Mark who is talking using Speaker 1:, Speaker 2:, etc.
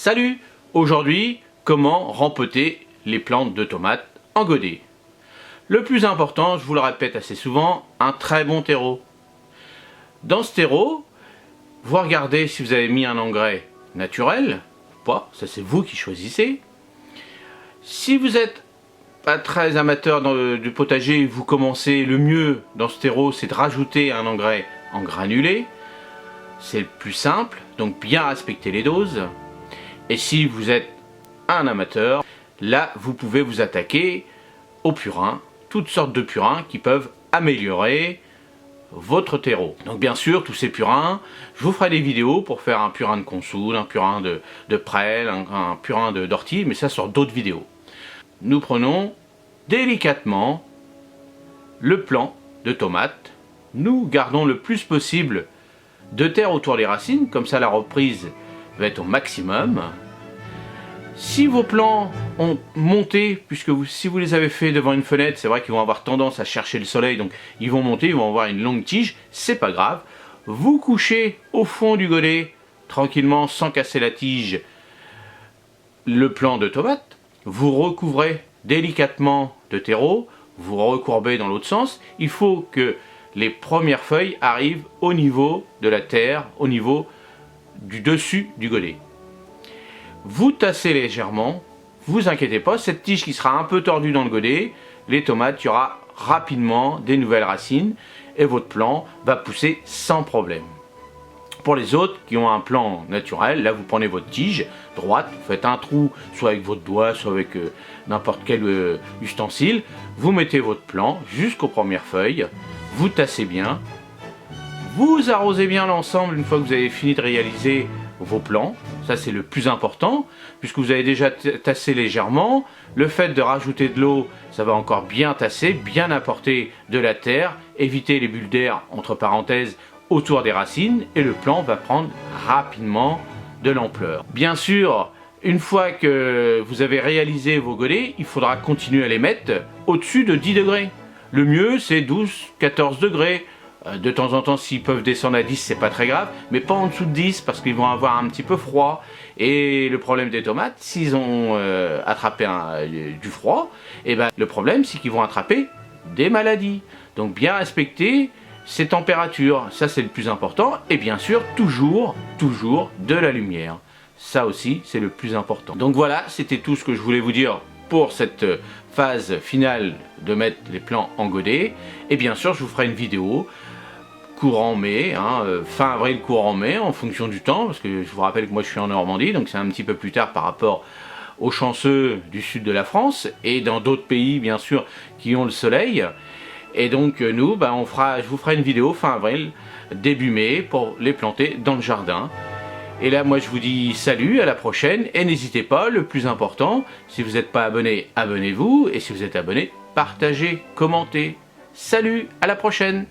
Speaker 1: Salut! Aujourd'hui, comment rempoter les plantes de tomates en godet? Le plus important, je vous le répète assez souvent, un très bon terreau. Dans ce terreau, vous regardez si vous avez mis un engrais naturel ou pas, ça c'est vous qui choisissez. Si vous êtes pas très amateur du potager, vous commencez, le mieux dans ce terreau, c'est de rajouter un engrais en granulé. C'est le plus simple, donc bien respecter les doses. Et si vous êtes un amateur, là vous pouvez vous attaquer aux purins, toutes sortes de purins qui peuvent améliorer votre terreau. Donc bien sûr, tous ces purins, je vous ferai des vidéos pour faire un purin de consoude, un purin de prêle, un purin d'ortie, mais ça sur d'autres vidéos. Nous prenons délicatement le plant de tomate, nous gardons le plus possible de terre autour des racines, comme ça la reprise va être au maximum. Si vos plants ont monté, puisque si vous les avez fait devant une fenêtre, c'est vrai qu'ils vont avoir tendance à chercher le soleil, donc ils vont monter, ils vont avoir une longue tige, c'est pas grave. Vous couchez au fond du godet, tranquillement, sans casser la tige, le plant de tomate, vous recouvrez délicatement de terreau, vous recourbez dans l'autre sens. Il faut que les premières feuilles arrivent au niveau de la terre, au niveau du dessus du godet. Vous tassez légèrement, vous inquiétez pas, cette tige qui sera un peu tordue dans le godet, les tomates, il y aura rapidement des nouvelles racines et votre plant va pousser sans problème. Pour les autres qui ont un plant naturel, là vous prenez votre tige droite, vous faites un trou, soit avec votre doigt, soit avec n'importe quel ustensile, vous mettez votre plant jusqu'aux premières feuilles, vous tassez bien, vous arrosez bien l'ensemble une fois que vous avez fini de réaliser vos plants, ça c'est le plus important, puisque vous avez déjà tassé légèrement, le fait de rajouter de l'eau, ça va encore bien tasser, bien apporter de la terre, éviter les bulles d'air entre parenthèses autour des racines, et le plant va prendre rapidement de l'ampleur. Bien sûr, une fois que vous avez réalisé vos godets, il faudra continuer à les mettre au-dessus de 10 degrés. Le mieux c'est 12-14 degrés. De temps en temps, s'ils peuvent descendre à 10, c'est pas très grave, mais pas en dessous de 10 parce qu'ils vont avoir un petit peu froid. Et le problème des tomates, s'ils ont attrapé du froid, et ben, le problème c'est qu'ils vont attraper des maladies. Donc bien respecter ces températures, ça c'est le plus important. Et bien sûr, toujours de la lumière. Ça aussi, c'est le plus important. Donc voilà, c'était tout ce que je voulais vous dire pour cette phase finale de mettre les plants en godet. Et bien sûr, je vous ferai une vidéo courant mai, fin avril, courant mai, en fonction du temps, parce que je vous rappelle que moi je suis en Normandie, donc c'est un petit peu plus tard par rapport aux chanceux du sud de la France, et dans d'autres pays, bien sûr, qui ont le soleil. Et donc nous, je vous ferai une vidéo fin avril, début mai, pour les planter dans le jardin. Et là, moi, je vous dis salut, à la prochaine, et n'hésitez pas, le plus important, si vous n'êtes pas abonné, abonnez-vous, et si vous êtes abonné, partagez, commentez. Salut, à la prochaine!